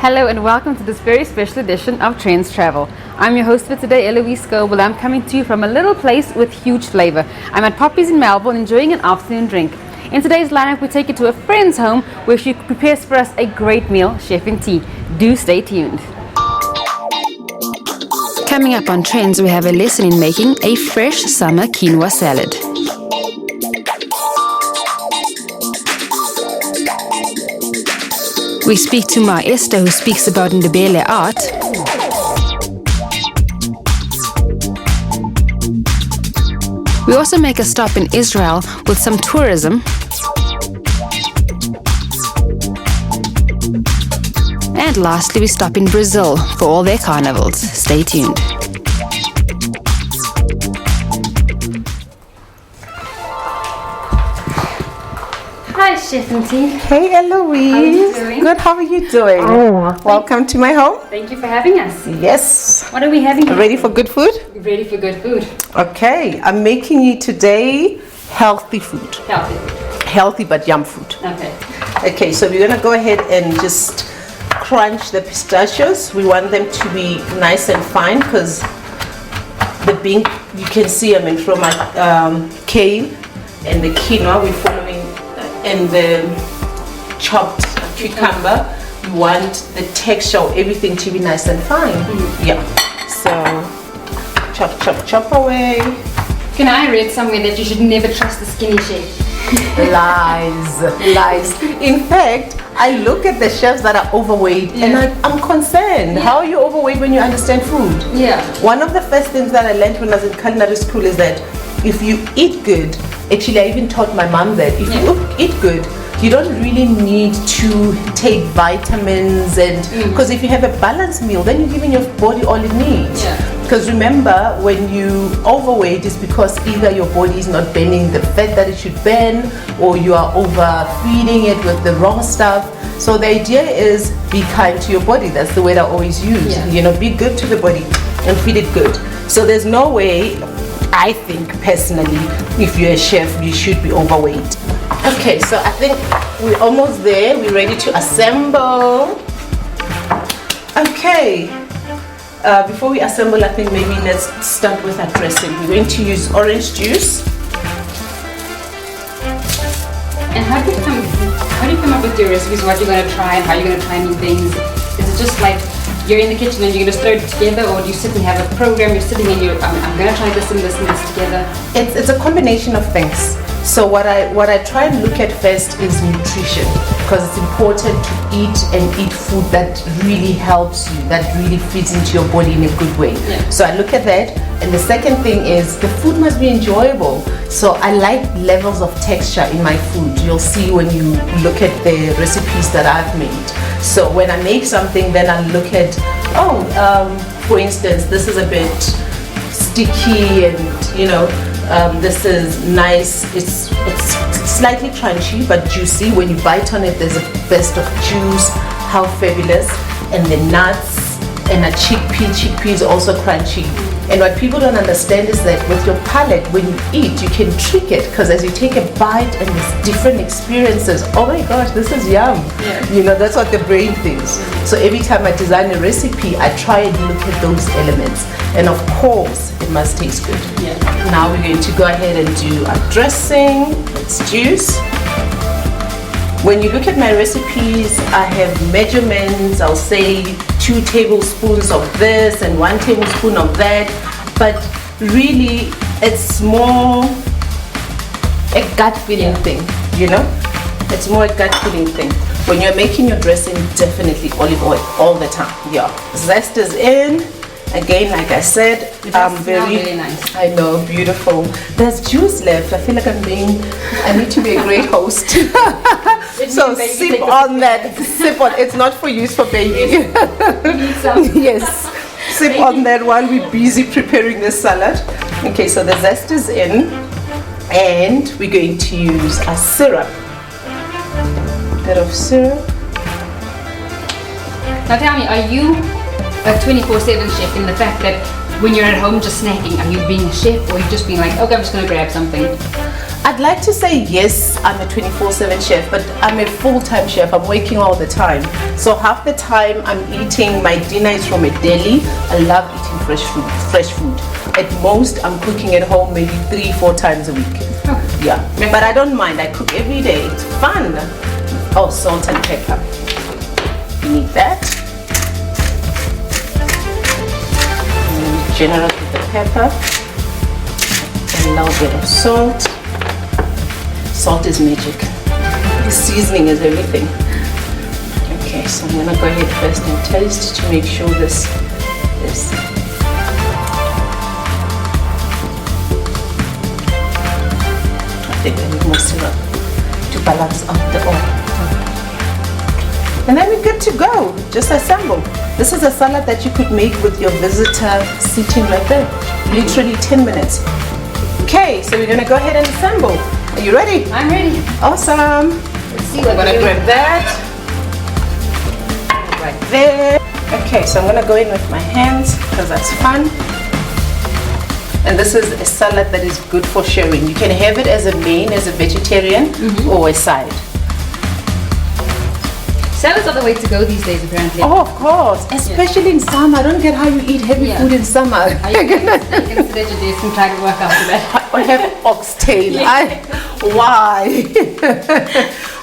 Hello and welcome to this very special edition of Trendz Travel. I'm your host for today, Eloise Scoble. I'm coming to you from a little place with huge flavor. I'm at Poppy's in Melbourne enjoying an afternoon drink. In today's lineup, we take you to a friend's home where she prepares for us a great meal, chef in tea. Do stay tuned. Coming up on Trendz, we have a lesson in making a fresh summer quinoa salad. We speak to Ma Esther, who speaks about Ndebele art. We also make a stop in Israel with some tourism. And lastly, we stop in Brazil for all their carnivals. Stay tuned. Hi, Chef and Tea. Hey, Eloise. How are you doing? Good. How are you doing? Welcome to my home. Thank you for having us. Yes. What are we having here? Ready for good food? Ready for good food. Okay. I'm making you today healthy food. Healthy. Healthy but yum food. Okay. Okay. So we're gonna go ahead and just crunch the pistachios. We want them to be nice and fine because the bean, you can see, I mean, from my kale and the quinoa we're following. And the chopped cucumber, you want the texture of everything to be nice and fine. Yeah. So chop away. Can I read somewhere that you should never trust the skinny chef? Lies. In fact, I look at the chefs that are overweight and I'm concerned. How are you overweight when you understand food? Yeah. One of the first things that I learned when I was in culinary school is that if you eat good, actually I even taught my mom that if you eat good, you don't really need to take vitamins, and because if you have a balanced meal, then you're giving your body all it needs. Because remember, when you overweight, it's because either your body is not burning the fat that it should burn, or you are overfeeding it with the wrong stuff. So the idea is be kind to your body. That's the word I always use. You know, be good to the body and feed it good. So there's no way, I think personally, if you're a chef, you should be overweight. Okay, so I think we're almost there. We're ready to assemble. Okay. Before we assemble, I think maybe let's start with our dressing. We're going to use orange juice. And how do you come up with your recipes? What you're going to try and how you're going to try new things? Is it just like you're in the kitchen and you're going to throw it together, or do you sit and have a program? You're sitting and I'm going to try this and this and this together. It's a combination of things. So what I try and look at first is nutrition, because it's important to eat food that really helps you, that really fits into your body in a good way. So I look at that, and the second thing is the food must be enjoyable. So I like levels of texture in my food. You'll see when you look at the recipes that I've made. So when I make something, then I look at, for instance, this is a bit sticky, and you know, this is nice. It's slightly crunchy but juicy. When you bite on it, there's a burst of juice. How fabulous! And the nuts and a chickpea. Chickpea is also crunchy. And what people don't understand is that with your palate, when you eat, you can trick it, because as you take a bite and there's different experiences, oh my gosh, this is yum. You know, that's what the brain thinks. So every time I design a recipe, I try and look at those elements. And of course, it must taste good. Now we're going to go ahead and do our dressing. It's juice. When you look at my recipes, I have measurements. I'll say 2 tablespoons of this and 1 tablespoon of that. But really, it's more a gut feeling thing, you know? It's more a gut feeling thing. When you're making your dressing, definitely olive oil all the time. Zest is in. Again, like I said, I'm very nice. I know, beautiful. There's juice left. I feel like I need to be a great host. So sip on that. Sip on. It's not for use for baby. You need some. Yes. Sip on that while we're busy preparing the salad. Okay, so the zest is in, and we're going to use a syrup. A bit of syrup. Now tell me, are you a 24/7 chef in the fact that when you're at home just snacking, are you being a chef, or are you just being like, okay, I'm just going to grab something? I I'd like to say yes, I'm a 24/7 chef, but I'm a full-time chef. I'm working all the time. So half the time I'm eating, my dinner is from a deli. I love eating fresh food. At most, I'm cooking at home maybe 3-4 times a week. Oh. Yeah, but I don't mind. I cook every day. It's fun. Oh, salt and pepper. You need that. Generous with the pepper. A little bit of salt. Salt is magic. The seasoning is everything. Okay, so I'm gonna go ahead first and taste to make sure this is. I think I need more syrup to balance out the oil. And then we're good to go. Just assemble. This is a salad that you could make with your visitor sitting right there. Literally 10 minutes. Okay, so we're gonna go ahead and assemble. Are you ready? I'm ready. Awesome. Let's see what I'm gonna grab that. Right there. Okay, so I'm gonna go in with my hands because that's fun. And this is a salad that is good for sharing. You can have it as a main, as a vegetarian, or a side. Salads are the way to go these days, apparently. Oh, of course. Especially in summer. I don't get how you eat heavy food in summer. Are you going to sit at your desk and try to work out that? I have oxtail. Why?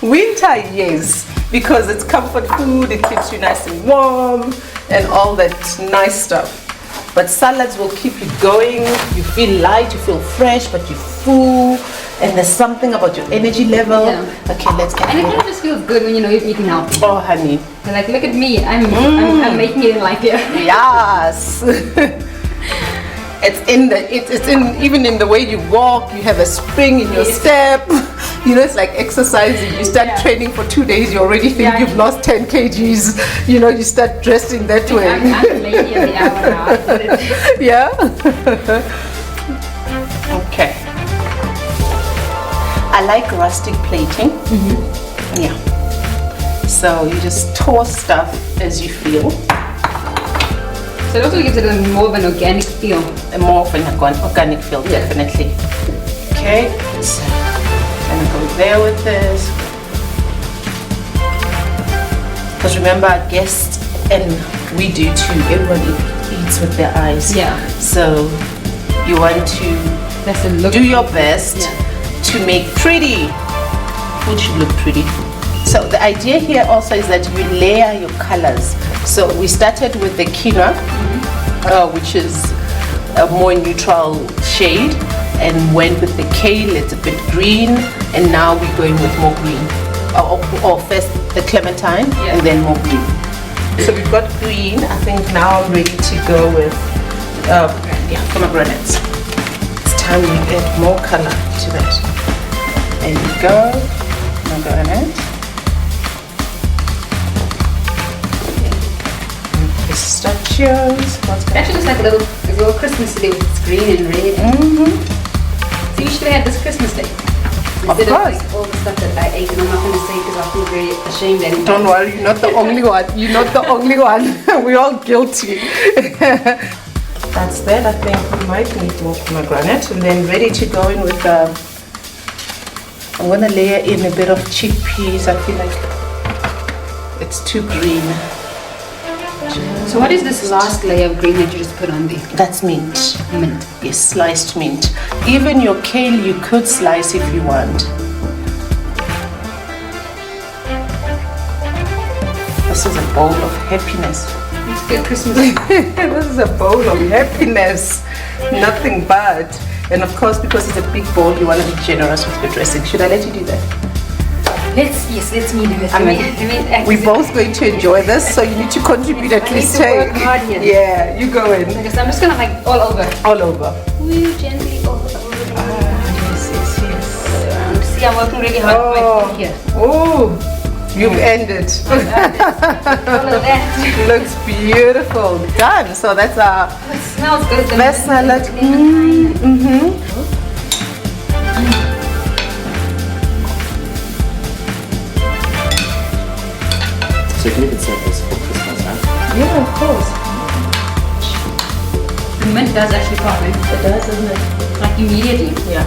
Winter, yes. Because it's comfort food. It keeps you nice and warm and all that nice stuff. But salads will keep you going. You feel light, you feel fresh, but you're full. And there's something about your energy level. Yeah. Okay, let's get And it kind of just feels good when you know you're eating healthy. Oh, honey. You're like, look at me. I'm making it in life here. Yes. It's in even in the way you walk. You have a spring in your step. You know, it's like exercising. You start training for 2 days, you already think you've lost 10 kgs. You know, you start dressing that way. I'm a lady of the hour now. Yeah. Okay. I like rustic plating. Yeah. So you just toss stuff as you feel. So it also gives it a more of an organic feel. More of an organic feel, definitely. Okay. So I'm gonna go there with this. Because remember, our guests, and we do too, everyone eats with their eyes. Yeah. So you want to do your best to make pretty. Food should look pretty. So the idea here also is that you layer your colors. So we started with the quinoa, which is a more neutral shade, and went with the kale, it's a bit green, and now we're going with more green. Or first the clementine, and then more green. So we've got green. I think now I'm ready to go with pomegranates. It's time we add more color to that. There you go, pomegranate. Pistachios. It actually looks like a little Christmas today with its green and red. So you should have had this Christmas day. Instead of like all the stuff that I ate, and I'm not going to say because I feel very ashamed anymore. Don't worry, you're not the only one. You're not the only one. We're all guilty. That's that. I think we might need more pomegranate, and then ready to go in with I'm going to layer in a bit of chickpeas. I feel like it's too green. So what is this last layer of green that you just put on there? That's mint. Mint. Yes, sliced mint. Even your kale you could slice if you want. This is a bowl of happiness. It's good Christmas. This is a bowl of happiness. Nothing but. And of course, because it's a big bowl, you want to be generous with your dressing. Should I let you do that? Let's me do it. We're both going to enjoy this, so you need to contribute at least. I need to work hard here. Yeah, you go in. Because I'm just gonna like all over. All over. Woo, gently all over. Yes. See, I'm working really hard for my food here. Oh, you've ended. All of that. Looks beautiful. Done. So that's our It smells good. The best salad. So you can even serve this for Christmas, huh? Yeah, of course. The mint does actually pop in. It does, doesn't it? Like immediately. Yeah.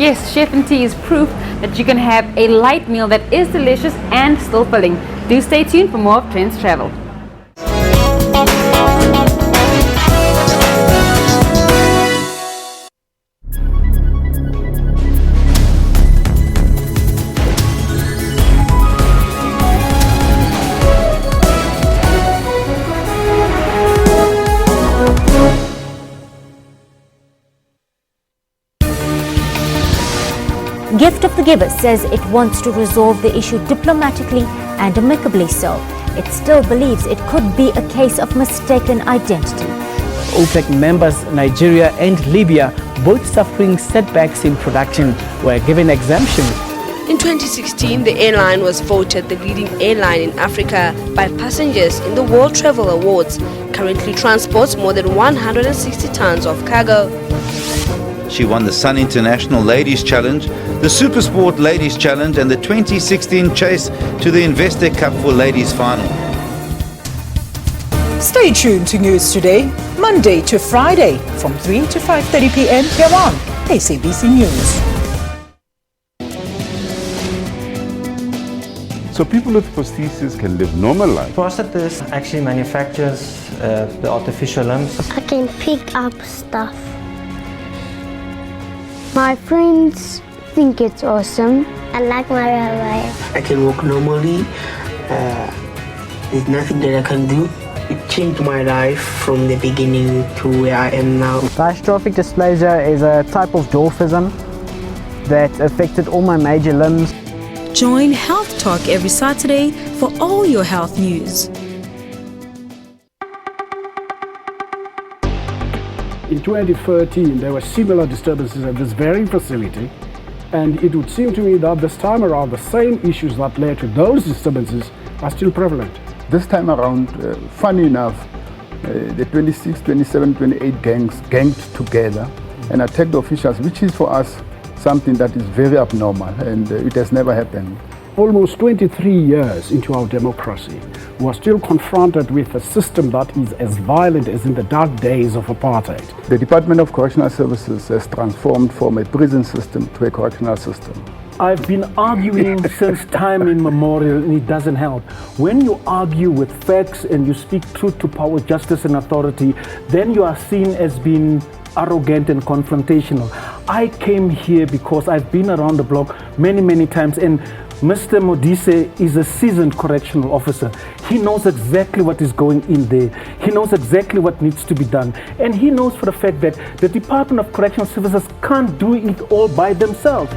Yes, chef and tea is proof that you can have a light meal that is delicious and still filling. Do stay tuned for more of Trendz Travel. Gift of the Giver says it wants to resolve the issue diplomatically and amicably so. It still believes it could be a case of mistaken identity. OPEC members Nigeria and Libya, both suffering setbacks in production, were given exemptions. In 2016, the airline was voted the leading airline in Africa by passengers in the World Travel Awards. Currently transports more than 160 tons of cargo. She won the Sun International Ladies Challenge, the Supersport Ladies Challenge and the 2016 Chase to the Investor Cup for Ladies Final. Stay tuned to News Today, Monday to Friday from 3 to 5:30 p.m. here on SABC News. So people with prosthesis can live normal life. Prosthesis actually manufactures the artificial limbs. I can pick up stuff. My friends think it's awesome. I like my life. I can walk normally. There's nothing that I can do. It changed my life from the beginning to where I am now. Dystrophic dysplasia is a type of dwarfism that affected all my major limbs. Join Health Talk every Saturday for all your health news. In 2013, there were similar disturbances at this very facility, and it would seem to me that this time around, the same issues that led to those disturbances are still prevalent. This time around, funny enough, the 26, 27, 28 gangs ganged together and attacked officials, which is for us something that is very abnormal, and it has never happened. Almost 23 years into our democracy, we are still confronted with a system that is as violent as in the dark days of apartheid. The Department of Correctional Services has transformed from a prison system to a correctional system. I've been arguing since time immemorial, and it doesn't help. When you argue with facts and you speak truth to power, justice and authority, then you are seen as being arrogant and confrontational. I came here because I've been around the block many times, and Mr. Modise is a seasoned correctional officer. He knows exactly what is going in there. He knows exactly what needs to be done. And he knows for the fact that the Department of Correctional Services can't do it all by themselves.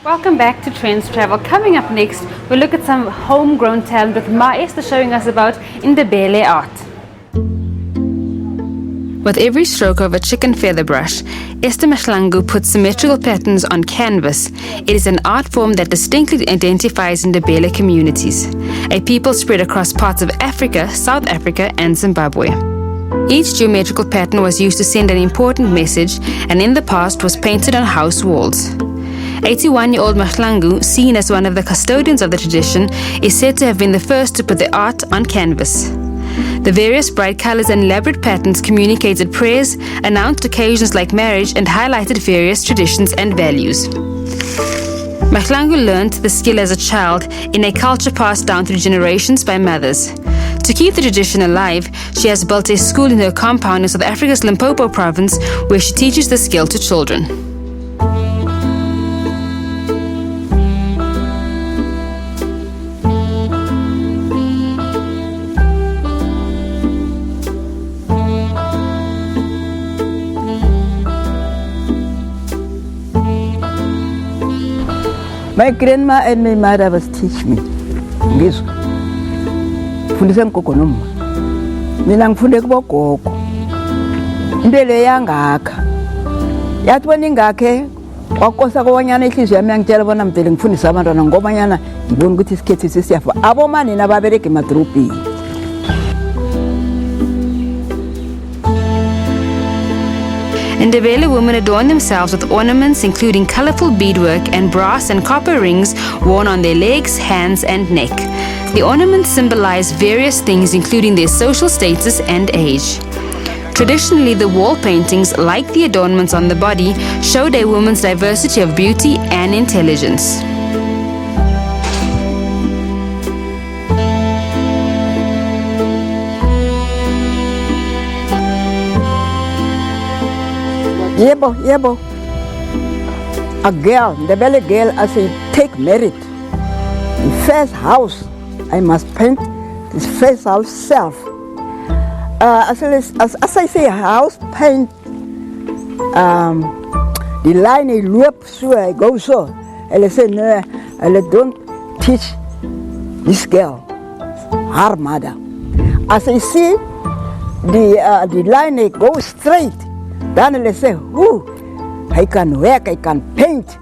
Welcome back to Trendz Travel. Coming up next, we'll look at some homegrown talent with Ma Esther showing us about Indebele art. With every stroke of a chicken feather brush, Esther Mahlangu puts symmetrical patterns on canvas. It is an art form that distinctly identifies Indebele communities, a people spread across parts of Africa, South Africa and Zimbabwe. Each geometrical pattern was used to send an important message and in the past was painted on house walls. 81-year-old Mahlangu, seen as one of the custodians of the tradition, is said to have been the first to put the art on canvas. The various bright colors and elaborate patterns communicated prayers, announced occasions like marriage, and highlighted various traditions and values. Mahlangu learned the skill as a child in a culture passed down through generations by mothers. To keep the tradition alive, she has built a school in her compound in South Africa's Limpopo province where she teaches the skill to children. My grandma and my mother was teaching me. Ngizwa. Fundisa ngogogo noma. Mina ngifunde kubogogo. Into le yangakha. Yathi wena ingakhe kwakosa kobanyana ihliziyo yami yangitshela bona mdele ngifundise abantwana ngobanyana ngibona ukuthi isikhethu sisiyafa abomanini ababereka emadorobheni. Ndebele women adorn themselves with ornaments including colorful beadwork and brass and copper rings worn on their legs, hands and neck. The ornaments symbolize various things including their social status and age. Traditionally, the wall paintings, like the adornments on the body, showed a woman's diversity of beauty and intelligence. Yebo. A girl, the belly girl, as I take merit. The first house, I must paint this first house self. As I say, house paint, the line I loop so I go so. I say no, I don't teach this girl, her mother. As I see the line I go straight. Then they say, I can work, I can paint.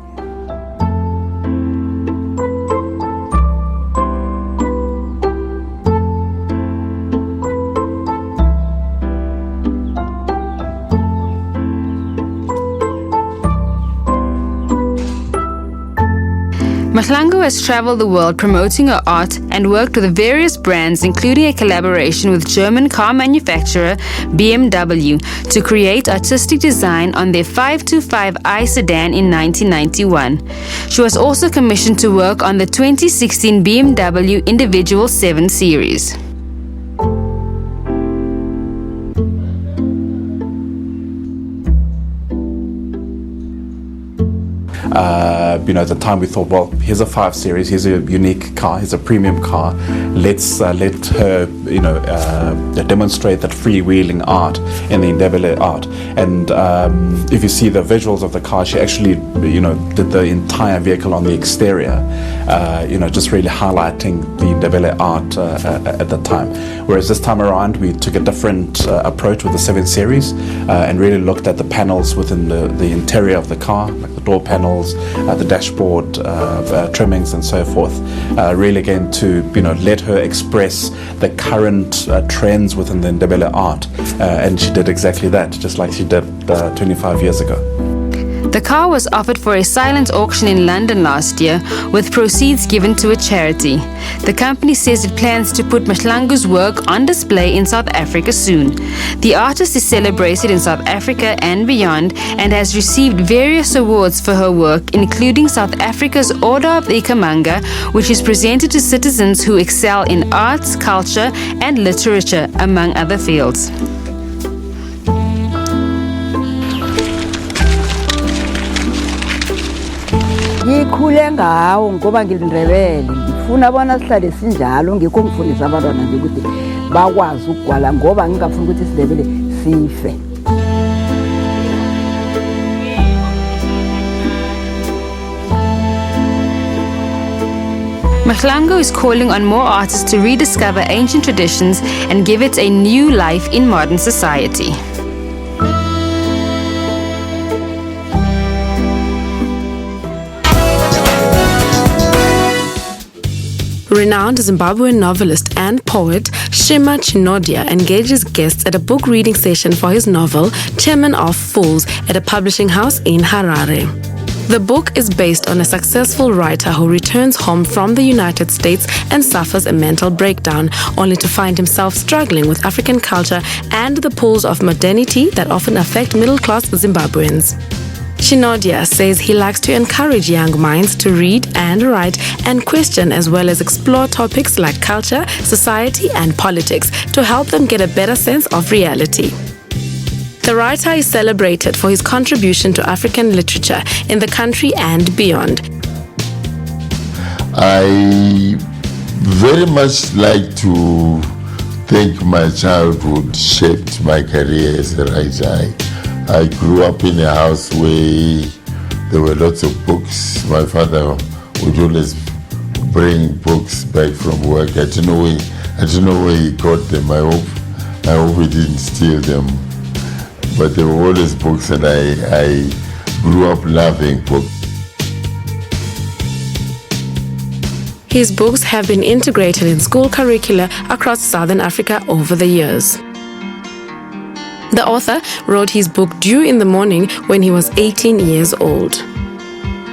Mahlangu has traveled the world promoting her art and worked with various brands, including a collaboration with German car manufacturer BMW to create artistic design on their 525i sedan in 1991. She was also commissioned to work on the 2016 BMW Individual 7 Series. At the time we thought, well, here's a 5 Series, here's a unique car, here's a premium car. Let's let her, demonstrate that freewheeling art in the Ndebele art. And if you see the visuals of the car, she actually, did the entire vehicle on the exterior, just really highlighting the Ndebele art at the time. Whereas this time around, we took a different approach with the 7 Series and really looked at the panels within the interior of the car, like the door panels, the dashboard trimmings and so forth, really again to let her express the current trends within the Ndebele art, and she did exactly that, just like she did 25 years ago. The car was offered for a silent auction in London last year, with proceeds given to a charity. The company says it plans to put Mahlangu's work on display in South Africa soon. The artist is celebrated in South Africa and beyond and has received various awards for her work, including South Africa's Order of the Ikhamanga, which is presented to citizens who excel in arts, culture and literature, among other fields. Ngikhule ngawo ngoba ngilindebele ngifuna bona sihlale sinjalo ngikho ngifundisa abantwana nje ukuthi bakwazi ukugwala ngoba ngingafuni ukuthi isidebele sife. Mahlangu is calling on more artists to rediscover ancient traditions and give it a new life in modern society. Renowned Zimbabwean novelist and poet Shima Chinodia engages guests at a book reading session for his novel Chairman of Fools at a publishing house in Harare. The book is based on a successful writer who returns home from the United States and suffers a mental breakdown, only to find himself struggling with African culture and the pulls of modernity that often affect middle-class Zimbabweans. Chinodia says he likes to encourage young minds to read and write and question, as well as explore topics like culture, society and politics to help them get a better sense of reality. The writer is celebrated for his contribution to African literature in the country and beyond. I very much like to think my childhood shaped my career as a writer. I grew up in a house where there were lots of books. My father would always bring books back from work. I don't know where he got them. I hope he didn't steal them. But there were always books, and I grew up loving books. His books have been integrated in school curricula across Southern Africa over the years. The author wrote his book Dew in the Morning when he was 18 years old.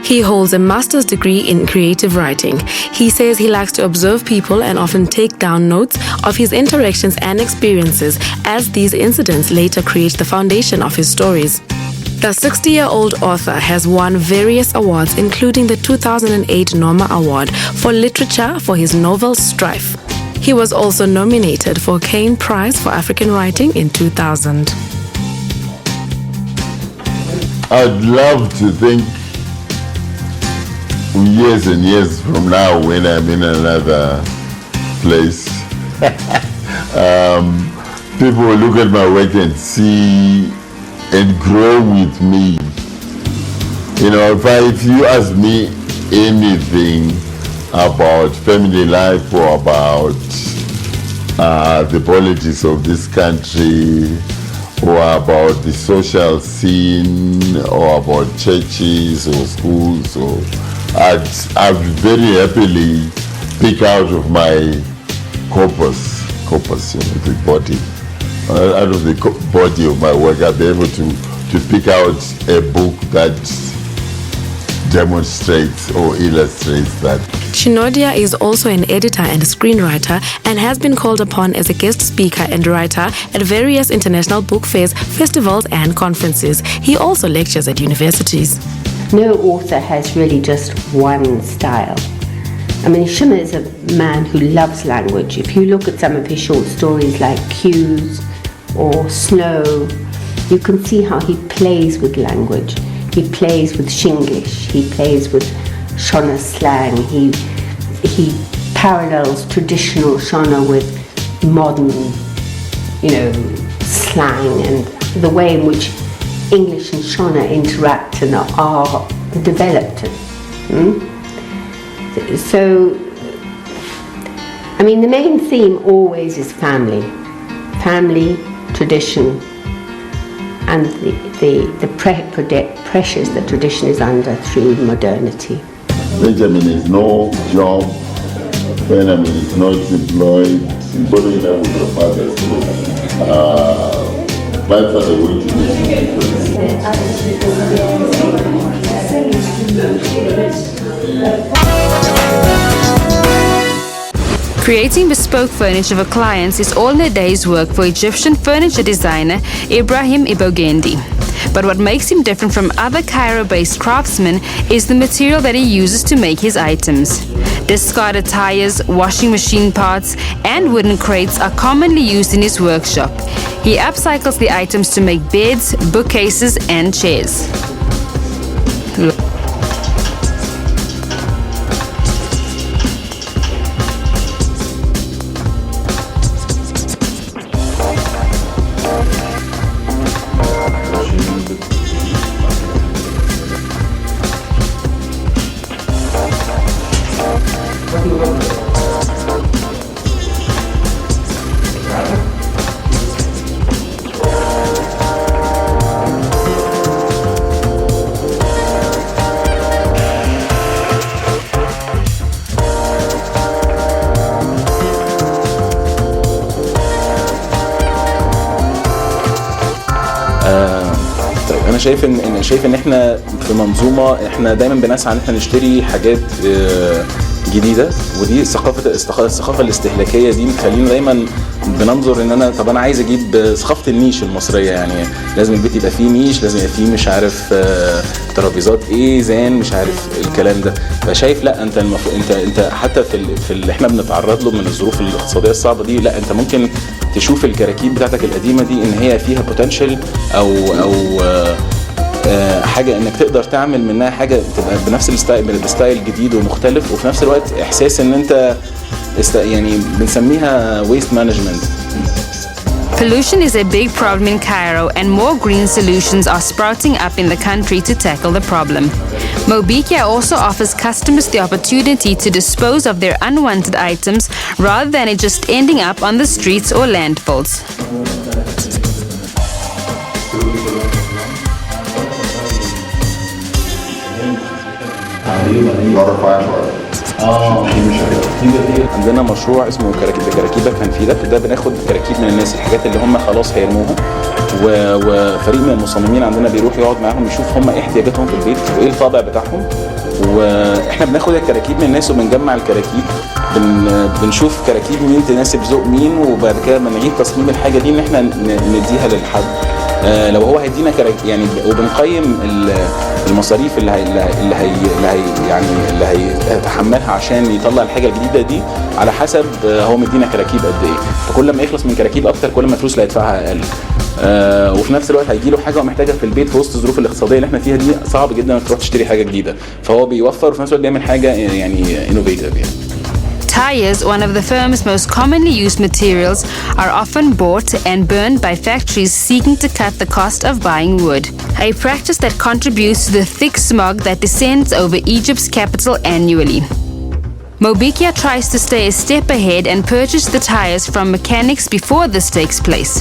He holds a master's degree in creative writing. He says he likes to observe people and often take down notes of his interactions and experiences, as these incidents later create the foundation of his stories. The 60-year-old author has won various awards, including the 2008 Norma Award for Literature for his novel Strife. He was also nominated for Kane Prize for African Writing in 2000. I'd love to think years and years from now, when I'm in another place, people will look at my work and see and grow with me. You know, if you ask me anything about family life or about the politics of this country or about the social scene or about churches or schools, or I'd very happily pick out of my corpus, you know, the body. Out of the body of my work, I'll be able to pick out a book that demonstrates or illustrates that. Chinodia is also an editor and screenwriter and has been called upon as a guest speaker and writer at various international book fairs, festivals and conferences. He also lectures at universities. No author has really just one style. I mean, Shimmer is a man who loves language. If you look at some of his short stories like Cues or Snow, you can see how he plays with language. He plays with Shinglish, he plays with Shona slang, he parallels traditional Shona with modern, slang, and the way in which English and Shona interact and are developed. So, I mean, the main theme always is family, tradition, and the pressures that tradition is under through modernity. Benjamin is no job, Benjamin is not employed, symbolic with your father's that's the way to Creating bespoke furniture for clients is all in a day's work for Egyptian furniture designer Ibrahim Ibogendi. But what makes him different from other Cairo-based craftsmen is the material that he uses to make his items. Discarded tires, washing machine parts, and wooden crates are commonly used in his workshop. He upcycles the items to make beds, bookcases, and chairs. شايف ان احنا في منظومه احنا دايما بنسعى ان احنا نشتري حاجات جديده، ودي الثقافه الاستهلاكيه دي بتخلينا دايما بننظر ان انا عايز اجيب ثقافه النيش المصريه. يعني لازم البيت يبقى فيه نيش، لازم يبقى فيه مش عارف ترابيزات ايه زين مش عارف الكلام ده. فشايف لا انت حتى في اللي احنا بنتعرض له من الظروف الاقتصاديه الصعبه دي، لا انت ممكن تشوف الكراكيب بتاعتك القديمه دي ان هي فيها بوتنشال او حاجه انك تقدر تعمل منها حاجه تبقى بنفس الستايل جديد ومختلف، وفي نفس الوقت احساس ان انت يعني بنسميها waste management. Pollution is a big problem in Cairo, and more green solutions are sprouting up in the country to tackle the problem. Mobikia also offers customers the opportunity to dispose of their unwanted items rather than it just ending up on the streets or landfills. عندنا مشروع اسمه كراكيبك هنفيدك. ده بناخد كراكيب من الناس، الحاجات اللي هم خلاص هيرموها، وفريق من المصممين عندنا بيروح يقعد معاهم يشوف هم ايه احتياجاتهم في البيت وايه الطابع بتاعهم، واحنا بناخد الكراكيب من الناس وبنجمع الكراكيب، بنشوف كراكيب مين تناسب ذوق مين، وبعد كده بنعيد تصميم الحاجه دي ان احنا نديها للحد. لو هو هيدينا يعني، وبنقيم المصاريف اللي هيتحملها عشان يطلع الحاجه الجديده دي على حسب هو مدينا كراكيب قد ايه. فكل ما يخلص من كراكيب اكتر كل ما الفلوس اللي هيدفعها اقل. وفي نفس الوقت هيجي له حاجه ومحتاجها في البيت في وسط الظروف الاقتصاديه اللي احنا فيها دي، صعب جدا انك تروح تشتري حاجه جديده، فهو بيوفر وفي نفس الوقت بيعمل حاجه يعني انوفيتيف يعني. Tires, one of the firm's most commonly used materials, are often bought and burned by factories seeking to cut the cost of buying wood, a practice that contributes to the thick smog that descends over Egypt's capital annually. Mobikia tries to stay a step ahead and purchase the tires from mechanics before this takes place.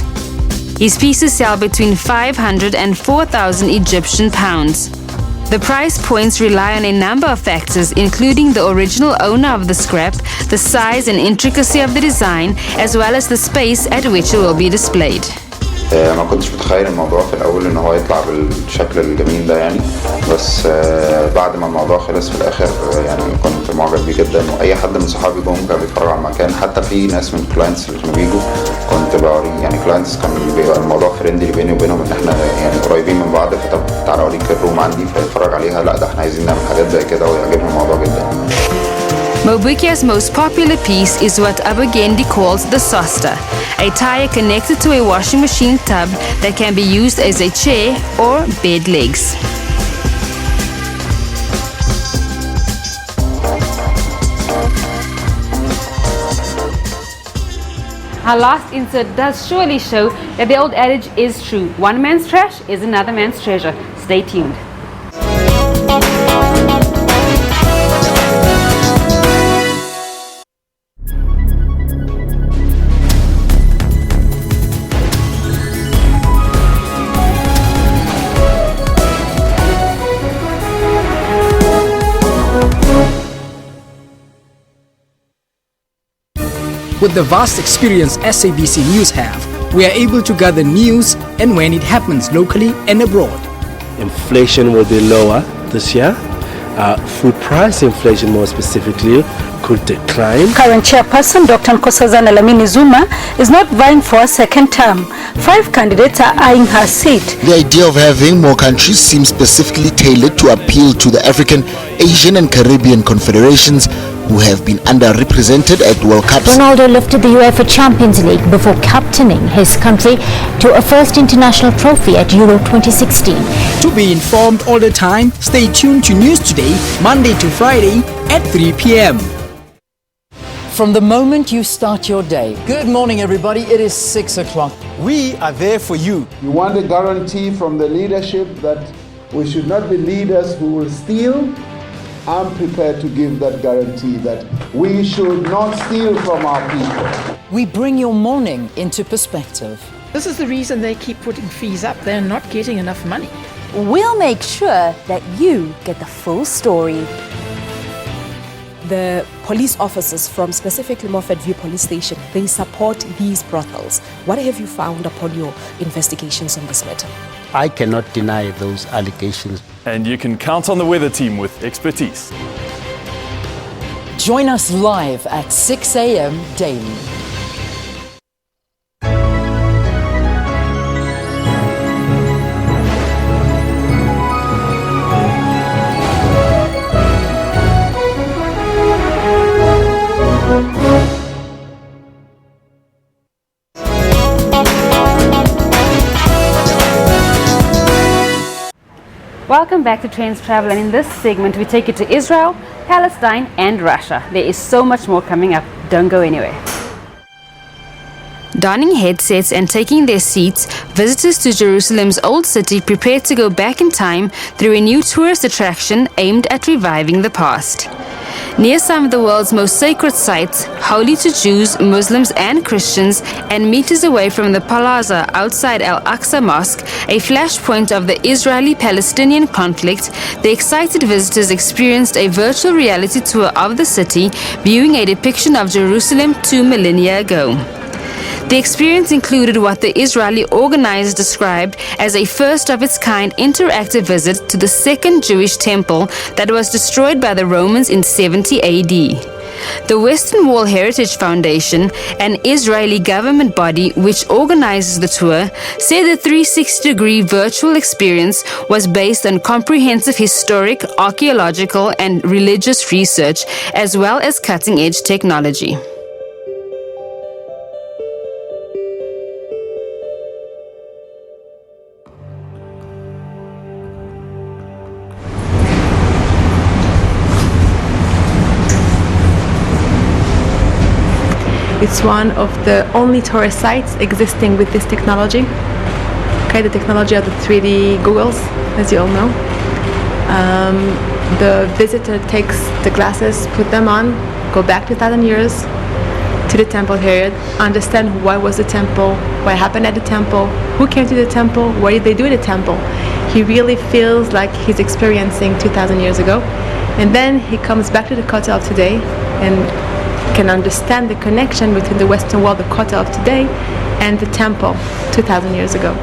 His pieces sell between 500 and 4,000 Egyptian pounds. The price points rely on a number of factors, including the original owner of the scrap, the size and intricacy of the design, as well as the space at which it will be displayed. ما كنتش متخيل الموضوع في الاول ان هو يطلع بالشكل الجميل ده يعني، بس بعد ما الموضوع خلص في الاخر يعني كنت معجب بيه جدا. واي حد من صحابي جم كانوا بيتفرجوا على المكان، حتى في ناس من كلاينتس اللي كانوا بيجوا كنت بوري يعني كلاينتس كان بيبقى الموضوع فريندلي بيني وبينهم ان احنا يعني قريبين من بعض، فطب تعالى اوريك الروم عندي فيتفرج عليها، لا ده احنا عايزين نعمل حاجات زي كده ويعجبهم الموضوع جدا. Mobikia's most popular piece is what Abugendi calls the soster, a tire connected to a washing machine tub that can be used as a chair or bed legs. Our last insert does surely show that the old adage is true. One man's trash is another man's treasure. Stay tuned. With the vast experience SABC News have, we are able to gather news and when it happens locally and abroad. Inflation will be lower this year. Food price inflation more specifically could decline. Current chairperson Dr. Nkosazana Lamini Zuma is not vying for a second term. 5 candidates are eyeing her seat. The idea of having more countries seems specifically tailored to appeal to the African, Asian and Caribbean confederations who have been underrepresented at World Cups. Ronaldo lifted the UEFA Champions League before captaining his country to a first international trophy at Euro 2016. To be informed all the time, stay tuned to News Today, Monday to Friday at 3 p.m. From the moment you start your day. Good morning, everybody. It is 6 o'clock. We are there for you. You want a guarantee from the leadership that we should not be leaders who will steal? I'm prepared to give that guarantee that we should not steal from our people. We bring your morning into perspective. This is the reason they keep putting fees up. They're not getting enough money. We'll make sure that you get the full story. The police officers from specifically Moffat View Police Station, they support these brothels. What have you found upon your investigations on this matter? I cannot deny those allegations. And you can count on the weather team with expertise. Join us live at 6 a.m. daily. Welcome back to Trendz Travel, and in this segment we take you to Israel, Palestine and Russia. There is so much more coming up. Don't go anywhere. Donning headsets and taking their seats, visitors to Jerusalem's Old City prepare to go back in time through a new tourist attraction aimed at reviving the past. Near some of the world's most sacred sites, holy to Jews, Muslims, and Christians, and meters away from the plaza outside Al-Aqsa Mosque, a flashpoint of the Israeli-Palestinian conflict, the excited visitors experienced a virtual reality tour of the city, viewing a depiction of Jerusalem 2 millennia ago. The experience included what the Israeli organizers described as a first-of-its-kind interactive visit to the second Jewish temple that was destroyed by the Romans in 70 AD. The Western Wall Heritage Foundation, an Israeli government body which organizes the tour, said the 360-degree virtual experience was based on comprehensive historic, archaeological, and religious research, as well as cutting-edge technology. It's one of the only tourist sites existing with this technology. Okay, the technology of the 3D Googles, as you all know. The visitor takes the glasses, put them on, go back 2,000 years to the temple period, understand what was the temple, what happened at the temple, who came to the temple, what did they do at the temple. He really feels like he's experiencing 2,000 years ago. And then he comes back to the Kotel of today and can understand the connection between the Western Wall, the Kotel of today, and the temple 2,000 years ago.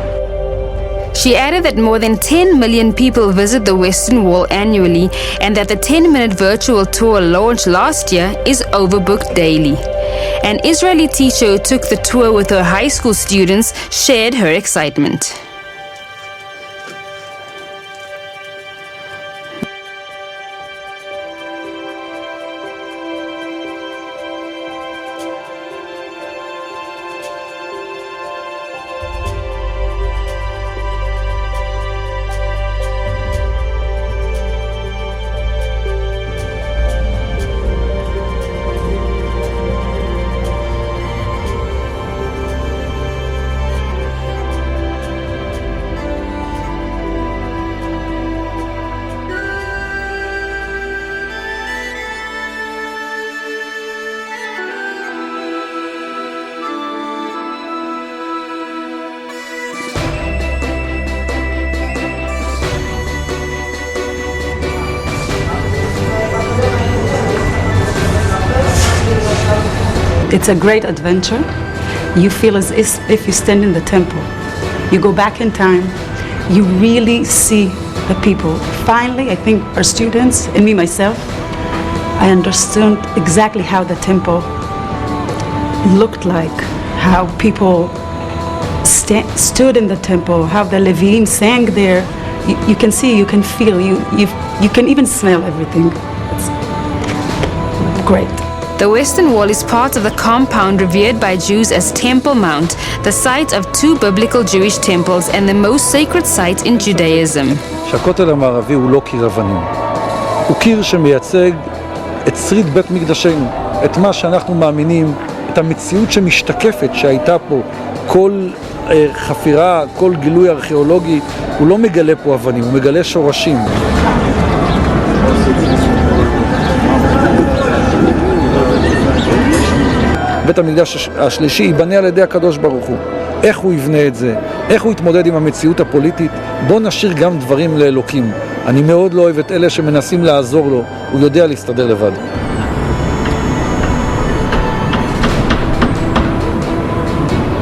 She added that more than 10 million people visit the Western Wall annually and that the 10-minute virtual tour launched last year is overbooked daily. An Israeli teacher who took the tour with her high school students shared her excitement. It's a great adventure. You feel as if you stand in the temple. You go back in time. You really see the people. Finally, I think our students and me myself, I understood exactly how the temple looked like, how people stood in the temple, how the Levim sang there. You can see, you can feel, you can even smell everything. It's great. The Western Wall is part of the compound revered by Jews as Temple Mount, the site of two biblical Jewish temples and the most sacred site in Judaism. שהכותל המערבי הוא לא קיר אבנים. הוא קיר שמייצג את שריד בית מקדשנו, את מה שאנחנו מאמינים, את המציאות שמשתקפת שהייתה פה. כל חפירה, כל גילוי ארכיאולוגי, הוא לא מגלה פה אבנים, הוא מגלה שורשים. בית המקדש השלישי ייבנה על ידי הקדוש ברוך הוא. איך הוא יבנה את זה? איך הוא יתמודד עם המציאות הפוליטית? בוא נשאיר גם דברים לאלוקים. אני מאוד לא אוהב את אלה שמנסים לעזור לו. הוא יודע להסתדר לבד.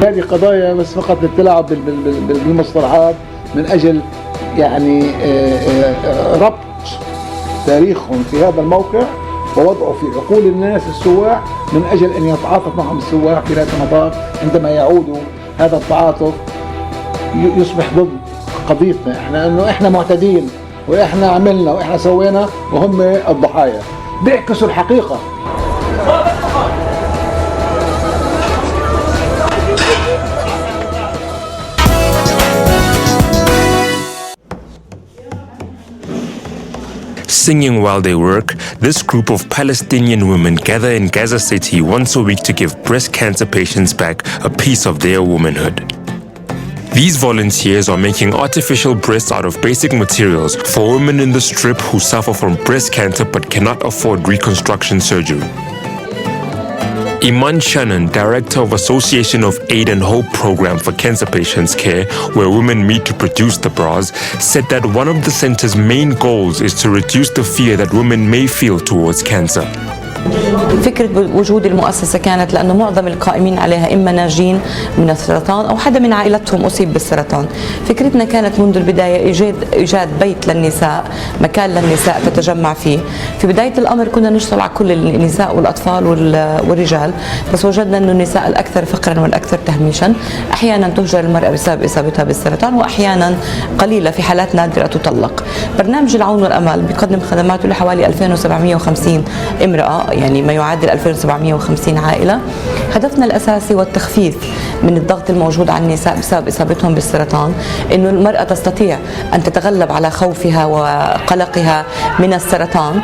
هذه قضايا بس فقط للتلاعب بالمصطلحات من أجل يعني ربط تاريخهم في هذا الموقع ووضعه في عقول الناس السواح من أجل أن يتعاطف معهم السواح في نهاية المطاف عندما يعودوا هذا التعاطف يصبح ضد قضيتنا إنه إحنا معتدين وإحنا عملنا وإحنا سوينا وهم الضحايا بيعكسوا الحقيقة. Singing while they work, this group of Palestinian women gather in Gaza City once a week to give breast cancer patients back a piece of their womanhood. These volunteers are making artificial breasts out of basic materials for women in the Strip who suffer from breast cancer but cannot afford reconstruction surgery. Iman Shannon, Director of Association of Aid and Hope Program for Cancer Patients Care, where women meet to produce the bras, said that one of the center's main goals is to reduce the fear that women may feel towards cancer. فكرة وجود المؤسسة كانت لأنه معظم القائمين عليها إما ناجين من السرطان أو حدا من عائلتهم أصيب بالسرطان. فكرتنا كانت منذ البداية إيجاد بيت للنساء، مكان للنساء تتجمع فيه. في بداية الأمر كنا نشتغل على كل النساء والأطفال والرجال، بس وجدنا أنه النساء الأكثر فقرا والأكثر تهميشا أحيانا تهجر المرأة بسبب إصابتها بالسرطان، وأحيانا قليلة في حالات نادرة تطلق. برنامج العون والأمل بيقدم خدماته لحوالي 2750 امرأة، يعني ما يعادل 2750 عائلة. هدفنا الأساسي والتخفيف من الضغط الموجود على النساء بسبب إصابتهم بالسرطان، إنه المرأة تستطيع أن تتغلب على خوفها وقلقها من السرطان.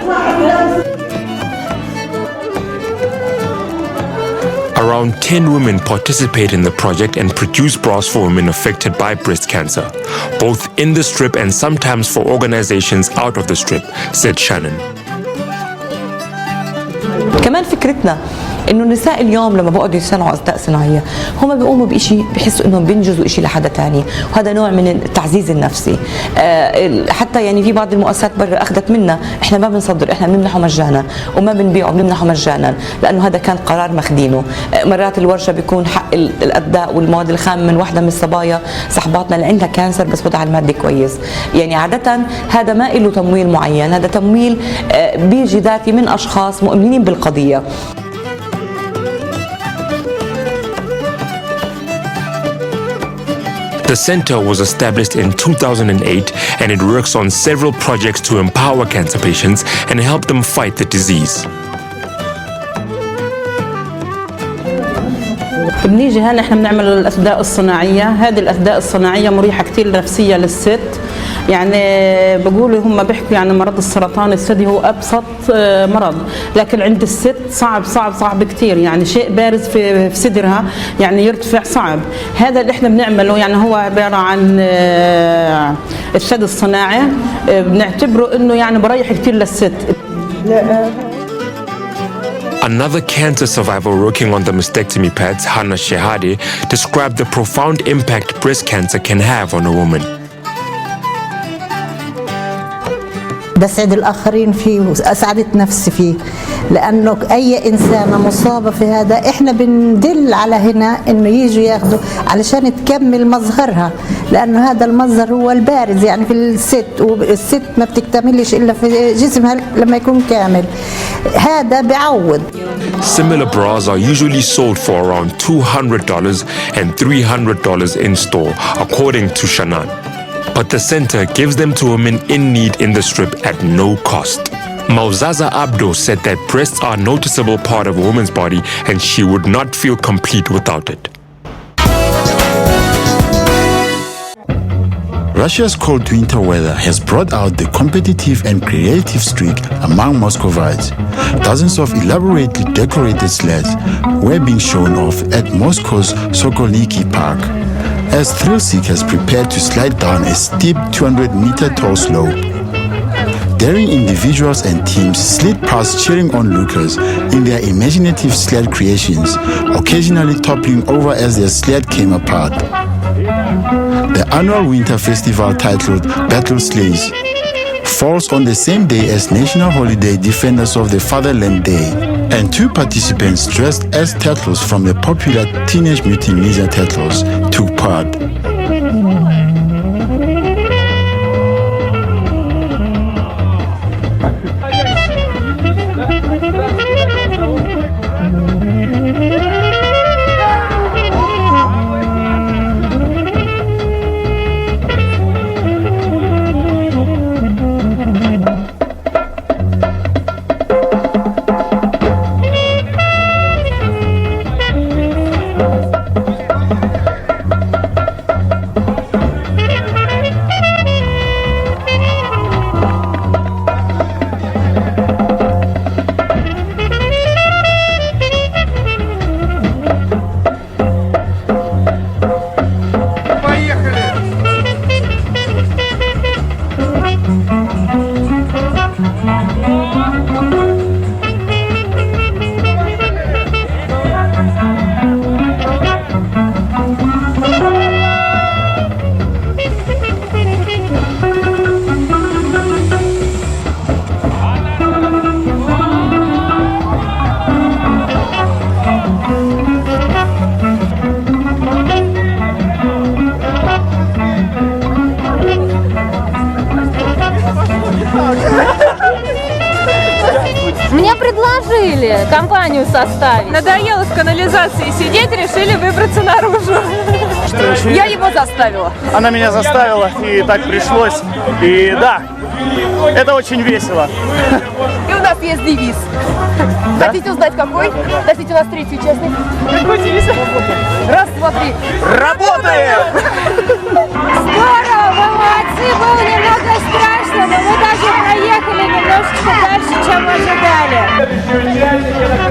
Around 10 women participate in the project and produce bras for women affected by breast cancer, both in the Strip and sometimes for organizations out of the Strip, said Shannon. كمان فكرتنا انه النساء اليوم لما بيقعدوا يصنعوا ازداء صناعيه هم بيقوموا بشيء بحسوا انهم بينجزوا شيء لحدا ثاني، وهذا نوع من التعزيز النفسي. حتى يعني في بعض المؤسسات برا اخذت منا، احنا ما بنصدر، احنا بنمنحه مجانا وما بنبيعه، بنمنحه مجانا لانه هذا كان قرار ماخذينه. مرات الورشه بيكون حق الاداء والمواد الخام من واحده من الصبايا صحباتنا اللي عندها كانسر بس وضعها المادي كويس. يعني عاده هذا ما له تمويل معين، هذا تمويل بيجي ذاتي من اشخاص مؤمنين بالقضيه. The center was established in 2008 and it works on several projects to empower cancer patients and help them fight the disease. بنيجي هنا احنا بنعمل الأثداء الصناعية. هذه الأثداء الصناعية مريحة كتير نفسية للست. يعني بقولوا هم بيحكوا يعني مرض السرطان الثدي هو أبسط مرض، لكن عند الست صعب صعب صعب كتير، يعني شيء بارز في صدرها يعني يرتفع صعب. هذا اللي احنا بنعمله يعني هو عبارة عن الثدي الصناعي، بنعتبره انه يعني بريح كتير للست. Another cancer survivor working on the mastectomy pads, Hannah Shehade, described the profound impact breast cancer can have on a woman. بسعد الآخرين فيه وأسعدت نفسي فيه، لأنه أي إنسانة مصابة في هذا إحنا بندل على هنا إنه يجوا ياخدوا علشان تكمل مظهرها، لأنه هذا المظهر هو البارز يعني في الست، والست ما بتكتملش إلا في جسمها لما يكون كامل. هذا بيعوض. Similar bras are usually sold for around $200 and $300 in store, according to Shannon. But the center gives them to women in need in the Strip at no cost. Mauzaza Abdo said that breasts are a noticeable part of a woman's body and she would not feel complete without it. Russia's cold winter weather has brought out the competitive and creative streak among Muscovites. Dozens of elaborately decorated sleds were being shown off at Moscow's Sokolniki Park, as thrill seekers prepared to slide down a steep 200-meter tall slope. Daring individuals and teams slid past cheering onlookers in their imaginative sled creations, occasionally toppling over as their sled came apart. The annual winter festival titled Battle Sleighs falls on the same day as National Holiday Defenders of the Fatherland Day, and two participants dressed as turtles from the popular Teenage Mutant Ninja Turtles took part. компанию составить. Надоело в канализации сидеть, решили выбраться наружу. Я его заставила. Она меня заставила, и так пришлось. И да, это очень весело. И у нас есть девиз. Да? Хотите узнать какой? Дайте у нас третий участник. Какой девиз? Раз, два, три. Работаем! Здорово, вы молодцы, было немного страшно, но мы даже проехали немножечко дальше, чем ожидали.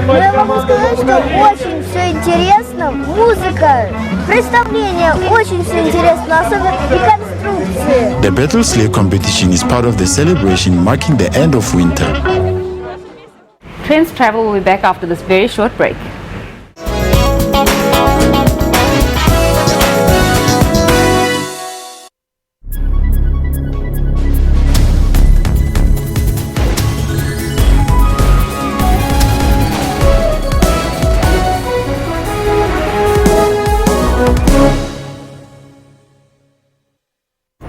Но я могу сказать, что очень все интересно, музыка, представление, очень все интересно, особенно и конструкции. The Battle Sleigh competition is part of the celebration marking the end of winter. Trendz Travel will be back after this very short break.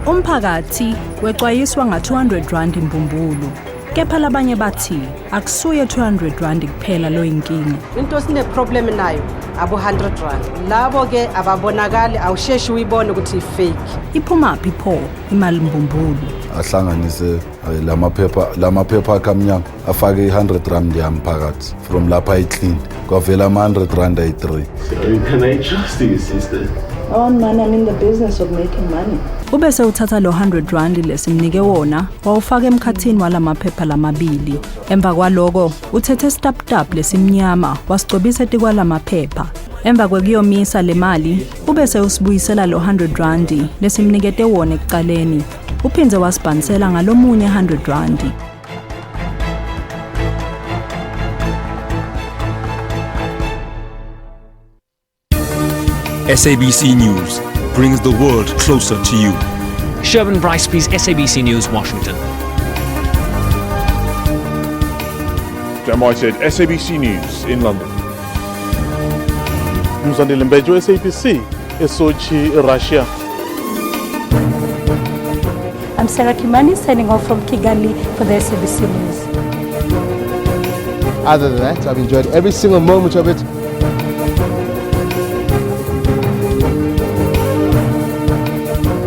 Umphakathi wexwayiswa nga200 rand imbumbulu. Kepha labanye bathi akusuye 200 rand kuphela lo inkinga. Into sine problem nayo abo 100 rand. Labo ke ababonakali awusheshi uyibone ukuthi fake. Iphuma phi pho imali imbumbulu? Ahlanganise lamaphepha akamnyama afake 100 rand yamphakathi from lapha iclean kwavela ama 100 rand ayi3. Can I trust you, sister? Oh man, I'm in the business of making money. Ubese uthatha lo 100 rand lesimnike wona wawufaka emkhathini walamaphepha lamabili. Emva kwaloko uthethe stap lesimnyama wasigcobisa etikwala maphepha. Emva kwekuyomisa le mali ubese usibuyisela lo 100 rand lesimnikete wona ekuqaleni. Uphinze wasibhanisela ngalomunye 100 rand. SABC News brings the world closer to you. Sherwin Bryceby's SABC News, Washington. Jamai said SABC News in London. Mzandile Mbejo, SABC, Sochi, Russia. I'm Sarah Kimani signing off from Kigali for the SABC News. Other than that, I've enjoyed every single moment of it.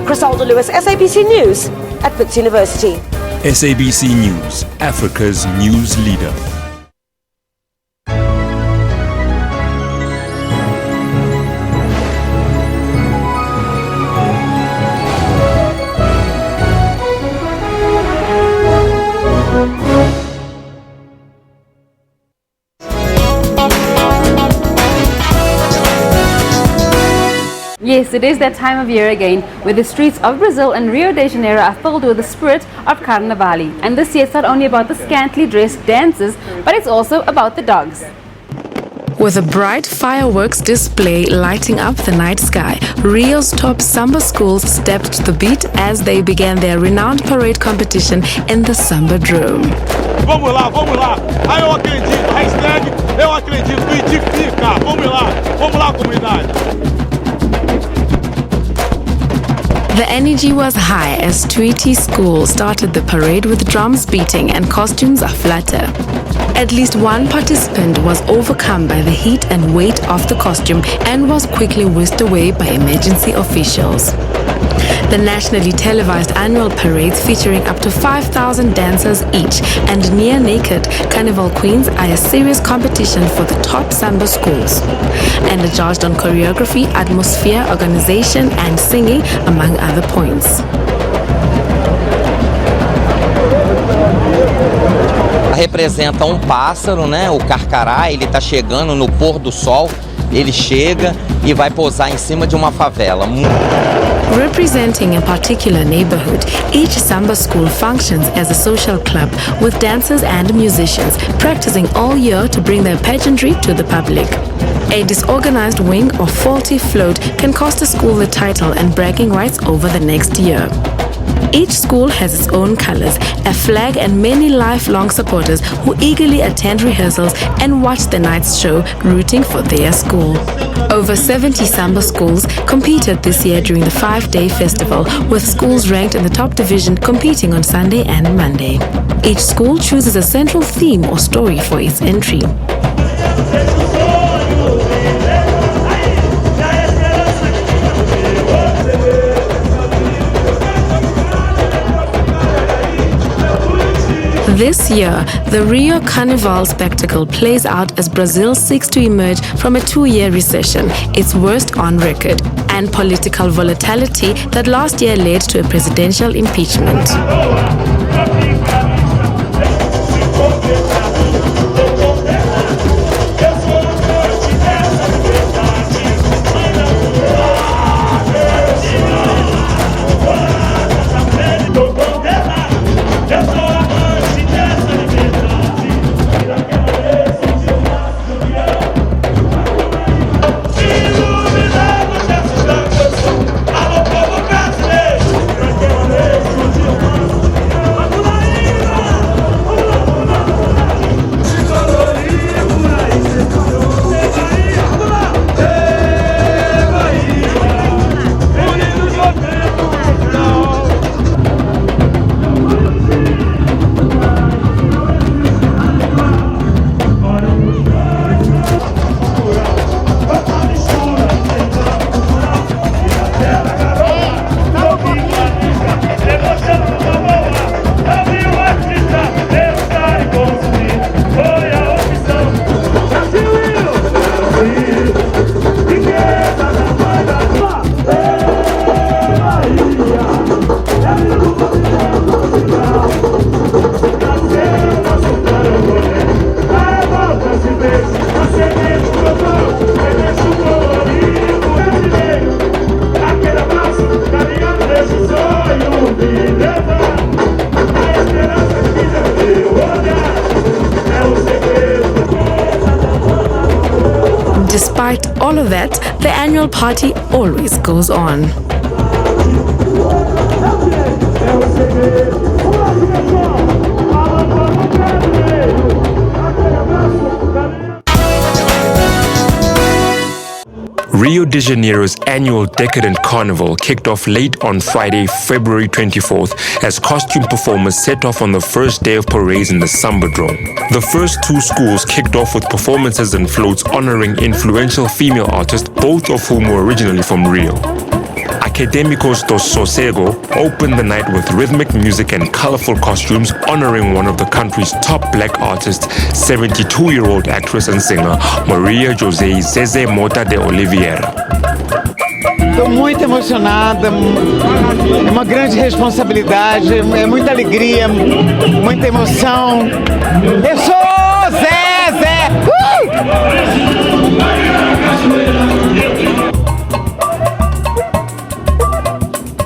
Crisalda Lewis, SABC News at Wits University. SABC News, Africa's news leader. Yes, it is that time of year again, where the streets of Brazil and Rio de Janeiro are filled with the spirit of Carnivale. And this year it's not only about the scantily dressed dancers, but it's also about the dogs. With a bright fireworks display lighting up the night sky, Rio's top samba schools stepped to the beat as they began their renowned parade competition in the Samba Dome. Vamos lá, vamos lá. Aí eu acredito, hashtag eu acredito, identifica. Vamos lá, comunidade. The energy was high as Tweety School started the parade with drums beating and costumes aflutter. At least one participant was overcome by the heat and weight of the costume and was quickly whisked away by emergency officials. The nationally televised annual parades featuring up to 5,000 dancers each and near-naked carnival queens are a serious competition for the top samba schools and are judged on choreography, atmosphere, organization and singing, among other points. Representa pássaro, né? O carcará, ele está chegando no pôr do sol, ele chega e vai pousar em cima de uma favela. Representing a particular neighborhood, each samba school functions as a social club with dancers and musicians practicing all year to bring their pageantry to the public. A disorganized wing or faulty float can cost a school the title and bragging rights over the next year. Each school has its own colors, a flag and many lifelong supporters who eagerly attend rehearsals and watch the night's show, rooting for their school. Over 70 samba schools competed this year during the 5-day festival, with schools ranked in the top division competing on Sunday and Monday. Each school chooses a central theme or story for its entry. This year, the Rio Carnival spectacle plays out as Brazil seeks to emerge from a 2-year recession, its worst on record, and political volatility that last year led to a presidential impeachment. Despite all of that, the annual party always goes on. Rio de Janeiro's annual Decadent Carnival kicked off late on Friday, February 24th, as costume performers set off on the first day of parades in the Sambadrome. The first 2 schools kicked off with performances and floats honoring influential female artists, both of whom were originally from Rio. Académicos do Sossego opened the night with rhythmic music and colorful costumes honoring one of the country's top black artists, 72-year-old actress and singer Maria José Zezé Mota de Oliveira. Estou muito emocionada, é uma grande responsabilidade, é muita alegria, muita emoção. Eu sou Zezé!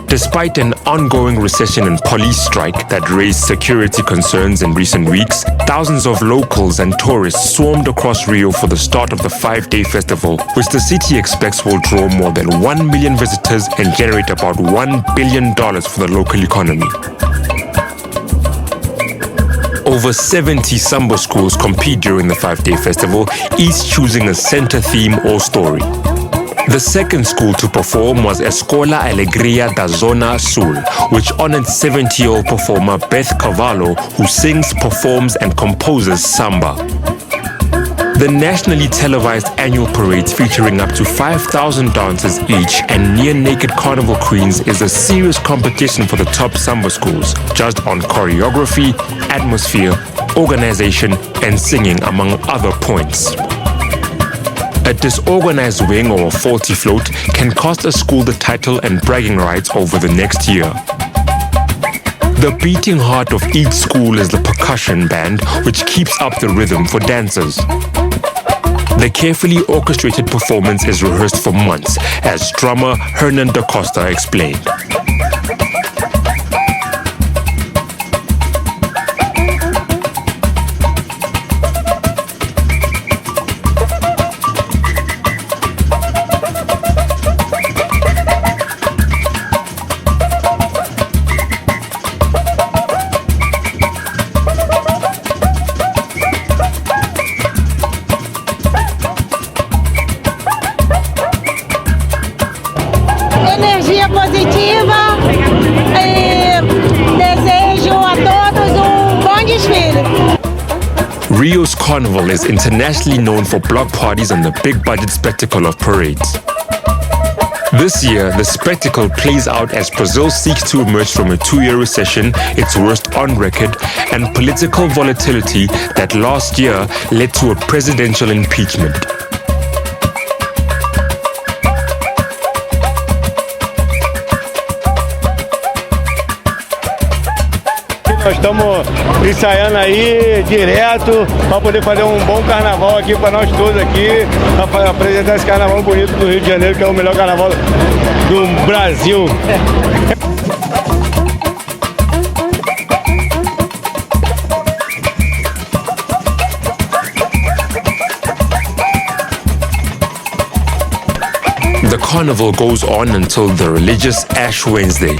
Despite an ongoing recession and police strike that raised security concerns in recent weeks, thousands of locals and tourists swarmed across Rio for the start of the 5-day festival, which the city expects will draw more than 1 million visitors and generate about $1 billion for the local economy. Over 70 samba schools compete during the 5-day festival, each choosing a center theme or story. The second school to perform was Escola Alegria da Zona Sul, which honored 70-year-old performer Beth Cavallo, who sings, performs, and composes samba. The nationally televised annual parades featuring up to 5,000 dancers each and near-naked carnival queens is a serious competition for the top samba schools, judged on choreography, atmosphere, organization, and singing, among other points. A disorganized wing or a faulty float can cost a school the title and bragging rights over the next year. The beating heart of each school is the percussion band, which keeps up the rhythm for dancers. The carefully orchestrated performance is rehearsed for months, as drummer Hernan da Costa explained. Energia positiva e desejo a todos bom desfile. Rio's carnival is internationally known for block parties and the big budget spectacle of parades. This year, the spectacle plays out as Brazil seeks to emerge from a 2-year recession, its worst on record, and political volatility that last year led to a presidential impeachment. Nós estamos ensaiando aí direto para poder fazer um bom carnaval aqui para nós todos aqui, para apresentar esse carnaval bonito do Rio de Janeiro, que é o melhor carnaval do Brasil. The carnival goes on until the religious Ash Wednesday.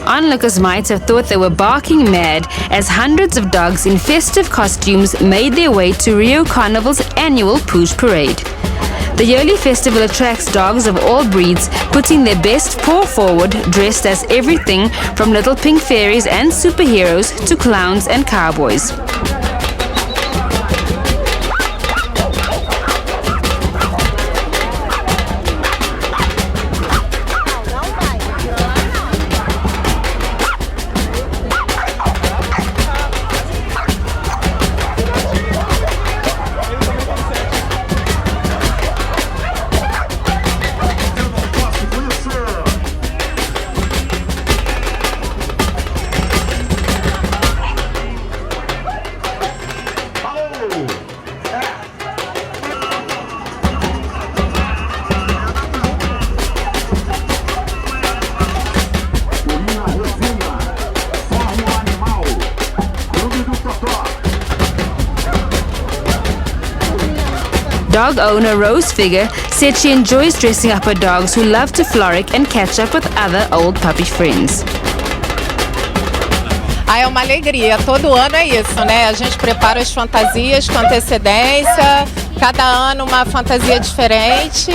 Onlookers might have thought they were barking mad as hundreds of dogs in festive costumes made their way to Rio Carnival's annual Pooch Parade. The yearly festival attracts dogs of all breeds, putting their best paw forward, dressed as everything from little pink fairies and superheroes to clowns and cowboys. Dog owner Rose Figure said she enjoys dressing up her dogs who love to frolic and catch up with other old puppy friends. Ah, é uma alegria, todo ano é isso, né? A gente prepara as fantasias com antecedência, cada ano uma fantasia diferente,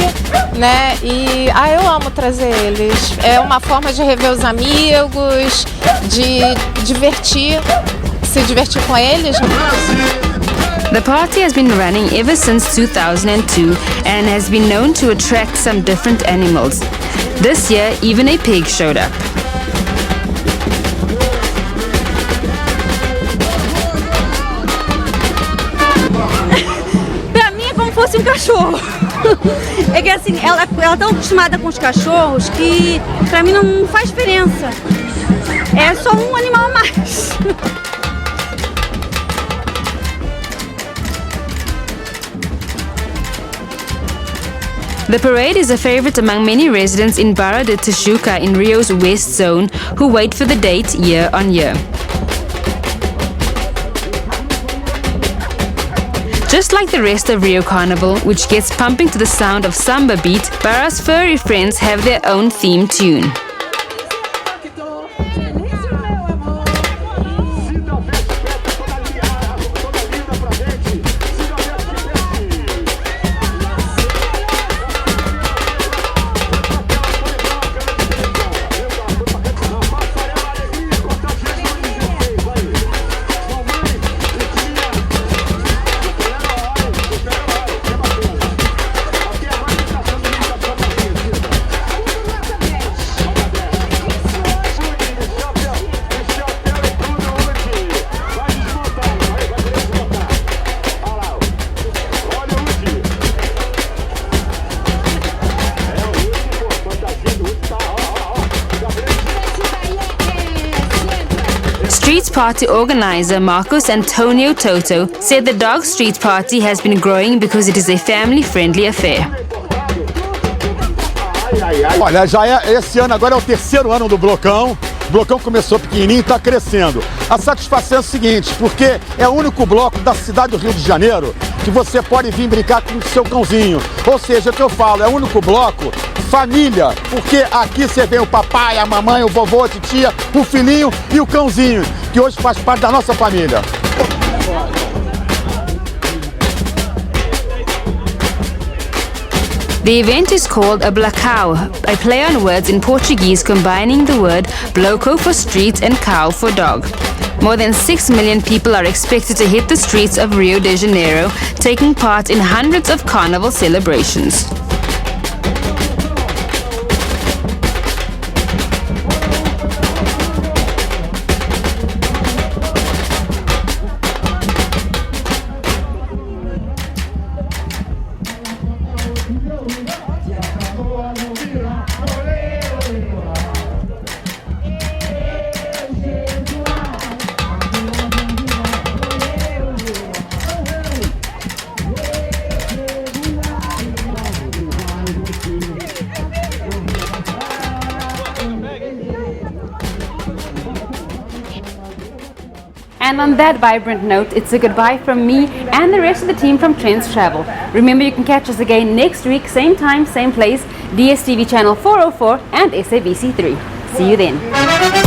né? E eu amo trazer eles. É uma forma de rever os amigos, de se divertir com eles. The party has been running ever since 2002 and has been known to attract some different animals. This year, even a pig showed up. Pra mim é como se fosse um cachorro. É que assim, ela é tão acostumada com os cachorros que pra mim não faz diferença. É só um animal a mais. The parade is a favorite among many residents in Barra de Tijuca in Rio's West Zone who wait for the date year on year. Just like the rest of Rio Carnival, which gets pumping to the sound of samba beat, Barra's furry friends have their own theme tune. Street Party organizer Marcos Antonio Toto said the Dog Street Party has been growing because it is a family-friendly affair. Olha, esse ano agora é o terceiro ano do Blocão. O Blocão começou pequenininho e está crescendo. A satisfação é o seguinte, porque é o único bloco da cidade do Rio de Janeiro que você pode vir brincar com o seu cãozinho. Ou seja, o que eu falo, é o único bloco família, porque aqui você vê o papai, a mamãe, o vovô, a titia, o filhinho e o cãozinho, que hoje faz parte da nossa família. The event is called a Blacau, a play on words in Portuguese combining the word bloco for street and cow for dog. More than 6 million people are expected to hit the streets of Rio de Janeiro, taking part in hundreds of carnival celebrations. And on that vibrant note, it's a goodbye from me and the rest of the team from Trendz Travel. Remember, you can catch us again next week, same time, same place, DSTV channel 404 and SABC 3. See you then.